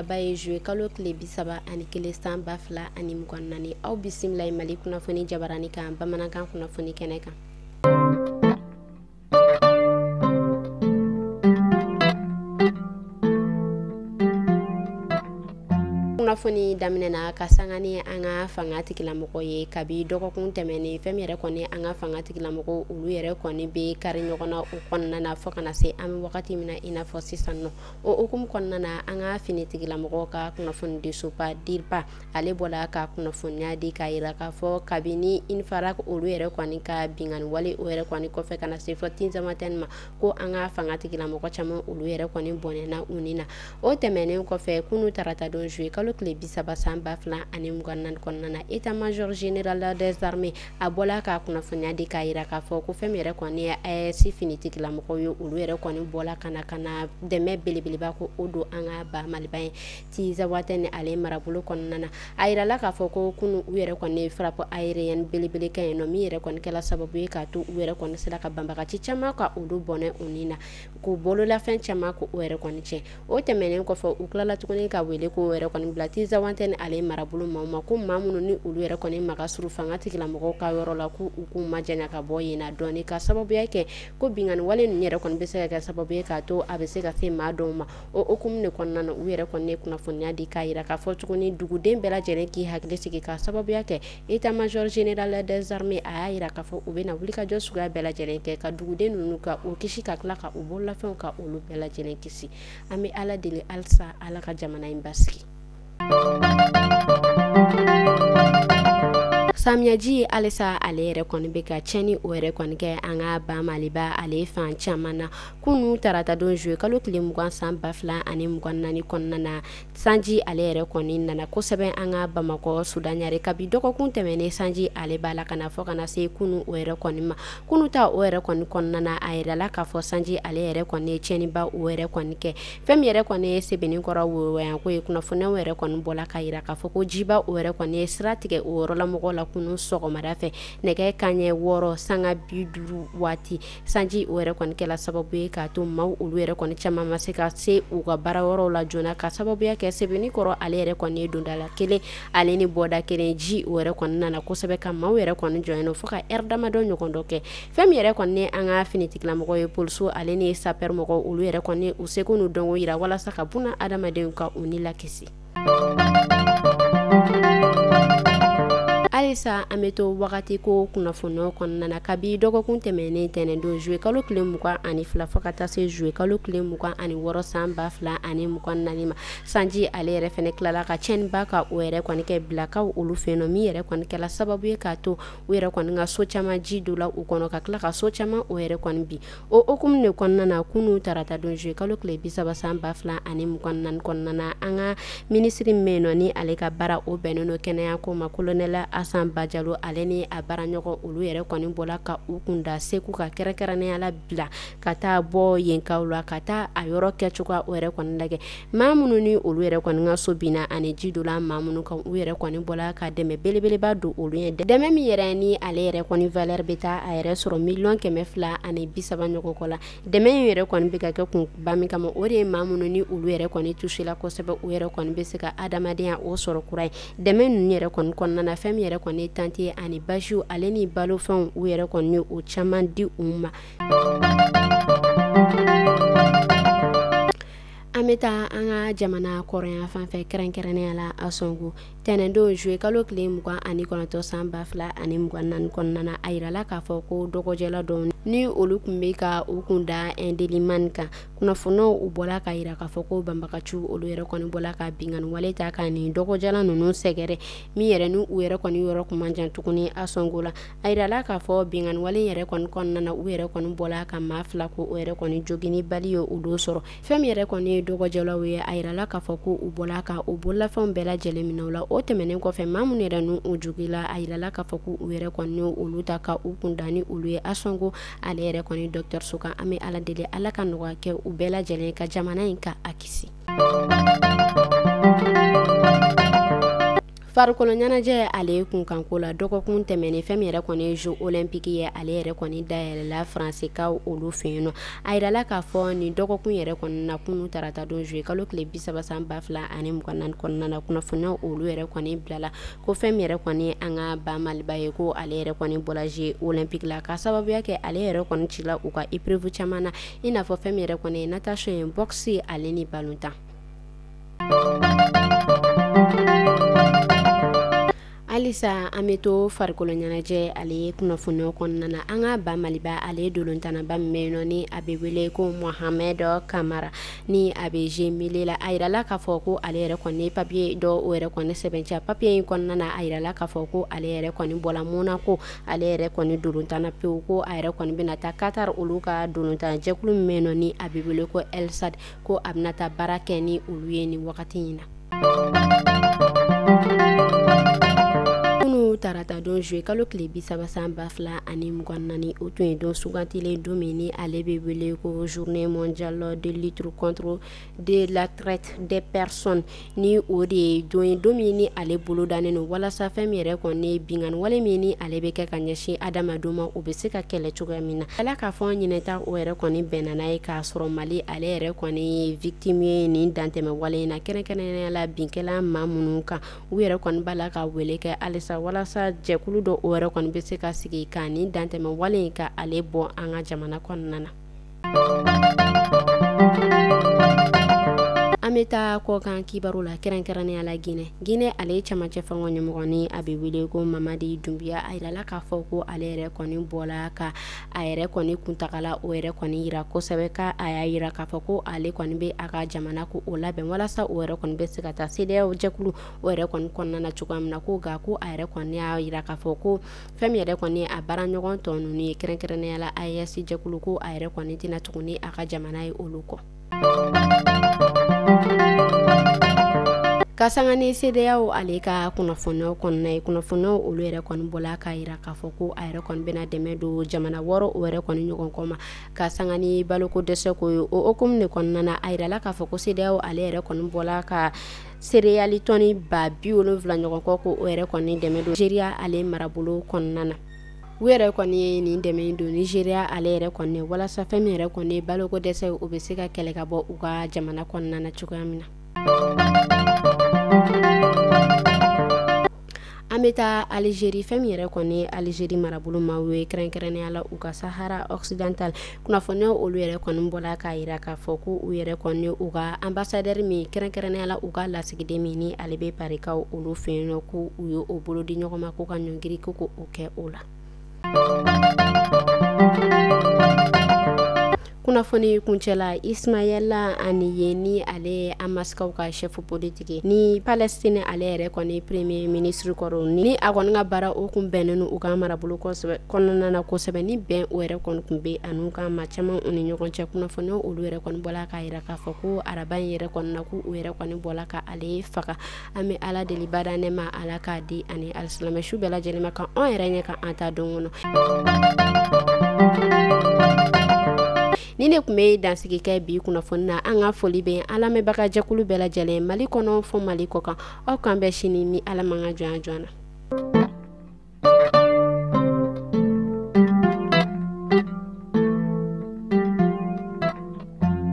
laba ye juwe kalo tile 31 san 2024 aw bisimila Mali kunnafoni jabarani kan bamanankan kunnafoni kɛnɛ kan. Kunnafoni daminɛna ka sanga ni an ka fanga tigilamɔgɔ ye kabi dɔgɔkun tɛmɛnen fɛn yɛrɛ kɔni an ka fanga tigilamɔgɔ olu yɛrɛ kɔni bɛ kari ɲɔgɔn na o kɔnɔna na fɔ kana se an bɛ wagati min na i n'a fɔ sisan nɔ o hukumu kɔnɔna na an ka fini tigilamɔgɔ ka kunnafoni di sopa dirpa ale bɔla ka kunnafoniya di ka yira k'a fɔ kabini infara olu yɛrɛ kɔni ka bingani wale o yɛrɛ kɔni kɔfɛ kana se fɔ tinzamatɛni ma ko an ka fanga tigilamɔgɔ caman olu yɛrɛ kɔni bɔnɛna u ni na o tɛmɛnen kɔfɛ kunu tarata don juwe kalo tile 30 san 2024 kɔnɔna na état-major général des armées a bɔla ka kunnafoniya di k'a yira k'a fɔ ko fɛn yɛrɛ kɔni ye AES finitigilamɔgɔw ye olu yɛrɛ kɔni bɔla kana dɛmɛ belebeleba ko o don an ka ba Maliba ye Tinzawatɛni ni ale marabolo kɔnɔna na a yirala k'a fɔ ko kunu u yɛrɛ kɔni frappe aérienne belebele kɛ yen nɔ min yɛrɛ kɔni kɛla sababu ye k'a to u yɛrɛ kɔni sera ka banbagaci caman ka olu bɔnɛ u ni na k'u bololafɛn caman ko o yɛrɛ kɔni tiɲɛ o tɛmɛnen kɔfɛ u tilala tuguni ka wele ko o yɛrɛ kɔni bila Tinzawatɛni ale marabolo maaw ma ko maa minnu ni olu yɛrɛ kɔni maga suru fanga tigilamɔgɔw ka yɔrɔ la k'u ma janya ka bɔ yen na dɔɔni ka sababuya kɛ ko bingani wale ninnu yɛrɛ kɔni bɛ se ka kɛ sababu ye k'a to a bɛ se ka se maa dɔw ma o hukumu de kɔnɔna na u yɛrɛ kɔni ye kunnafoniya di k'a yira k'a fɔ tuguni duguden bɛɛ lajɛlen k'i hakili sigi ka sababuya kɛ état-major général des armées a y'a yira k'a fɔ u bɛna wulikajɔ suguya bɛɛ lajɛlen kɛ ka duguden ninnu ka u kisi ka tila ka u bololafɛnw ka olu bɛɛ lajɛlen kisi an bɛ Ala deli halisa Ala ka jamana in basigi. Samiyaji alisa ale yɛrɛ kɔni bɛ ka cɛni o yɛrɛ kɔni kɛ an ka ba Maliba ale fan caman na kunu tarata don juwe kalo tile 20 san 2024 kɔnɔna na sanji ale yɛrɛ kɔni nana kosɛbɛ an ka Bamakɔ Sudanɲare kabi dɔgɔkun tɛmɛnen sanji ale b'a la kana fɔ kana se kunu o yɛrɛ kɔni ma kunu ta o yɛrɛ kɔni kɔnɔna na a yirala k'a fɔ sanji ale yɛrɛ kɔni ye cɛniba o yɛrɛ kɔni kɛ fɛn min yɛrɛ kɔni ye sebenikɔrɔ woyanko ye kunnafoniyaw yɛrɛ kɔni bɔla ka yira k'a fɔ ko jiba o yɛrɛ kɔni ye sira tigɛ o yɔrɔ la mɔgɔw la kunu sɔgɔmada fɛ nɛgɛ kanɲɛ 6 sanga 50 waati sanji o yɛrɛ kɔni kɛla sababu ye k'a to maaw olu yɛrɛ kɔni caman ma se ka se u ka baara yɔrɔw la joona ka sababuya kɛ sebenikɔrɔ ale yɛrɛ kɔni ye dondala kelen ale ni bɔda kelen ji o yɛrɛ kɔni nana kosɛbɛ ka maaw yɛrɛ kɔni jɔyɛn fo ka heure damadɔ ɲɔgɔn dɔ kɛ fɛn min yɛrɛ kɔni an ka finitigilamɔgɔ ye poliso ale ni sapeur mɔgɔw olu yɛrɛ kɔni u seko n'u dɔnko yira walasa ka buna adamadenw ka u ni lakisi. Alisa an bɛ to wagati ko kunnafoniyaw kɔnɔna na kabi dɔgɔkun tɛmɛnen tɛnɛn don juwe kalo tile 22 fɔ ka taa se juwe kalo tile 26 san 2024 ma sanji ale yɛrɛ fɛnɛ tilala ka cɛniba ka o yɛrɛ kɔni kɛ bilakaw olu fɛ yen nɔ min yɛrɛ kɔni kɛla sababu ye k'a to u yɛrɛ kɔni ka so caman ji don la u kɔnɔ ka tila ka so caman o yɛrɛ kɔni bi o hukumu de kɔnɔna na kunu tarata don juwe kalo tile 30 san 2024 kɔnɔna na an ka minisiri min bɛ yen nɔ ni ale ka baara o bɛnnen don kɛnɛya ko ma kolonɛla Asan Bajalo ale ni a baaraɲɔgɔn olu yɛrɛ kɔni bɔla ka u kunda segu ka kɛrɛnkɛrɛnnenya la bila ka taa bɔ yenkaw la ka taa a yɔrɔ kɛcogoya o yɛrɛ kɔni lajɛ maa minnu ni olu yɛrɛ kɔni ka so binna ani ji dɔ la maa minnu kan u yɛrɛ kɔni bɔla ka dɛmɛ belebeleba don olu ye dɛmɛ min yɛrɛ ni ale yɛrɛ kɔni valeur bɛ taa a yɛrɛ sɔrɔ $230 ɲɔgɔn kɔ la dɛmɛ in yɛrɛ kɔni bɛ ka kɛ kunba min kama o de ye maa minnu ni olu yɛrɛ kɔni touché-la kosɛbɛ u yɛrɛ kɔni bɛ se ka adamadenya o sɔrɔ kura ye dɛmɛ ninnu yɛrɛ kɔni kɔnɔna na fɛn min yɛrɛ kɔni tante ani basiw ale ni balofɛnw u yɛrɛ kɔni o caman di u ma. An bɛ taa an ka jamana kɔrɔnya fanfɛ kɛrɛnkɛrɛnnenya la a sɔngo tɛnɛn don juwe kalo tile 29 san 2024 kɔnɔna na a yirala k'a fɔ ko dɔgɔjɛla dɔw ni olu tun bɛ ka u kun da Indelimani kan kunnafoniyaw u bɔla ka yira k'a fɔ ko banbagaciw olu yɛrɛ kɔni bɔla ka bingani wale ta ka nin dɔgɔjɛla ninnu sɛgɛrɛ min yɛrɛ ni u yɛrɛ kɔni yɔrɔ kun man jan tuguni a sɔngo la a yirala k'a fɔ bingani wale yɛrɛ kɔni kɔnɔna na u yɛrɛ kɔni bɔla ka maa 2 ko o yɛrɛ kɔni jogini bali ye u don sɔrɔ fɛn min yɛrɛ kɔni ye dɔgɔjɛlaw ye a yirala k'a fɔ ko u bɔla ka u bololafɛnw bɛɛ lajɛlen minɛ u la o tɛmɛnen kɔfɛ maa minnu yɛrɛ n'u jogila a yirala k'a fɔ ko u yɛrɛ kɔni olu ta ka u kunda ni olu ye a sɔngo ale yɛrɛ kɔni docteur Sokan an bɛ Ala deli Ala ka nɔgɔya kɛ u bɛɛ lajɛlen ka jamana in ka a kisi. farikolo ɲɛnajɛ ale kunkanko la dɔgɔkun tɛmɛnen fɛn min yɛrɛ kɔni Jeux olympiques ye ale yɛrɛ kɔni dayɛlɛla Faransikaw olu fɛ yen nɔ a yirala k'a fɔ nin dɔgɔkun yɛrɛ kɔni na kunu tarata don juillet kalo tile 30 san 2024 kɔnɔna na kunnafoniya olu yɛrɛ kɔni bilala ko fɛn min yɛrɛ kɔni an ka ba Maliba ye ko ale yɛrɛ kɔni bɔla Jeux olympiques la ka sababuya kɛ ale yɛrɛ kɔni cila u ka épreuve caman na i n'a fɔ fɛn min yɛrɛ kɔni natation ye boxe ale ni ballontan. Alisa an bɛ to farikolo ɲɛnajɛ ale kunnafoniyaw kɔnɔna na an ka ba Maliba ale dolontanaba min bɛ yen nɔ ni a bɛ wele ko Mohamed Kamara ni a bɛ Jeux Mille la a yirala k'a fɔ ko ale yɛrɛ kɔni papier dɔ o yɛrɛ kɔni sɛbɛntiya papier in kɔnɔna na a yirala k'a fɔ ko ale yɛrɛ kɔni bɔla Monaco ale yɛrɛ kɔni dolontanna pewu ko a yɛrɛ kɔni bɛna taa Qatar olu ka dolontan jɛkulu min bɛ yen nɔ ni a bɛ wele ko El Sadd ko a bɛna taa baara kɛ ni olu ye nin wagati in na. Tarata don juillet kalo tile 30 san 2024 o tun ye don sugantilen don min ni ale bɛ wele ko journée mondiale de lutte contre de la traite des personnes ni o de ye don ye don min ni ale bolo dannen don walasa fɛn min yɛrɛ kɔni binganni wale min ni ale bɛ kɛ ka ɲɛsin adamadenw ma o bɛ se ka kɛlɛ cogoya min na ala k'a fɔ ɲinɛta o yɛrɛ kɔni bɛnna n'a ye k'a sɔrɔ Mali ale yɛrɛ kɔni victime ye nin dantɛmɛ wale in na kɛrɛnkɛrɛnnenya la binkɛla maa minnu kan u yɛrɛ kɔni b'a la ka wele kɛ halisa walasa jɛkulu dɔ o yɛrɛ kɔni bɛ se ka sigi ka nin dantɛmɛ wale in ka ale bɔ an ka jamana kɔnɔna na. An bɛ taa kɔkan kibaru la kɛrɛnkɛrɛnnenya la Guinée ale cɛmancɛ fɛngɛ ɲɛmɔgɔ ni a bɛ wele ko Mamadi Doumbouya a yirala k'a fɔ ko ale yɛrɛ kɔni bɔla ka a yɛrɛ kɔni kuntagala o yɛrɛ kɔni yira kosɛbɛ ka a y'a yira k'a fɔ ko ale kɔni bɛ a ka jamana ko o labɛn walasa o yɛrɛ kɔni bɛ se ka taa CEDEAO jɛkulu o yɛrɛ kɔni kɔnɔna na cogoya min na ko nka ko a yɛrɛ kɔni y'a yira k'a fɔ ko fɛn min yɛrɛ kɔni a baara ɲɔgɔn tɔ ninnu ye kɛrɛnkɛrɛnnenya la AES jɛkulu ko a yɛrɛ kɔni tɛna tuguni a ka jamana ye olu kɔ. Ka sanga ni CEDEAO ale ka kunnafoniyaw kɔnɔna ye kunnafoniyaw olu yɛrɛ kɔni bɔla k'a yira k'a fɔ ko a yɛrɛ kɔni bɛna dɛmɛ don jamana 6 o yɛrɛ kɔni ɲɔgɔn kɔ ma ka sanga ni baloko dɛsɛ ko ye o hukumu de kɔnɔna na a yirala k'a fɔ ko CEDEAO ale yɛrɛ kɔni bɔla ka céréales tɔni 70 ɲɔgɔn kɔ ko o yɛrɛ kɔni dɛmɛ don Nigeria ale marabolo kɔnɔna na. U yɛrɛ kɔni ye nin dɛmɛ don Nigeria ale yɛrɛ kɔni walasa fɛn min yɛrɛ kɔni baloko dɛsɛ o bɛ se ka kɛlɛ ka bɔ u ka jamana kɔnɔna na cogoya min na. An bɛ taa Algérie fɛn min yɛrɛ kɔni Algérie marabolo maaw ye kɛrɛnkɛrɛnnenya la u ka Sahara occidental kunnafoniyaw olu yɛrɛ kɔni bɔla k'a yira k'a fɔ ko u yɛrɛ kɔni u ka ambassadeur min kɛrɛnkɛrɛnnenya la u ka lasigiden min ni ale bɛ parikaw olu fɛ yen nɔ ko u ye o bolo di ɲɔgɔn ma ko ka ɲɔngiri ko o kɛ o la. Kunnafoni kuncɛla Ismaïla Haniyeh ni ale ye Hamasikaw ka chef politique ni Palestine ale yɛrɛ kɔni premier ministre kɔrɔ ni a kɔni ka baara o kun bɛnnen u ka marabolo kɔnɔna na kosɛbɛ ni bɛn o yɛrɛ kɔni kun bɛ anu ka maa caman u ni ɲɔgɔn cɛ kunnafoniyaw olu yɛrɛ kɔni bɔla k'a yira k'a fɔ ko araba in yɛrɛ kɔni na ko u yɛrɛ kɔni bɔla ka ale faga an bɛ ala deli bada ne ma ala k'a di ani alisilamɛ su bɛɛ lajɛlen ma kan an yɛrɛ ɲɛ kan an ta don kɔnɔ. Ni ne kun bɛ dansigi kɛ bi kunnafoni na an ka foli bɛ an lamɛnbaga jɛkulu bɛɛ lajɛlen Mali kɔnɔ fɔ Mali kɔ kan aw kan bɛ sini ni ala man ka jɔn na.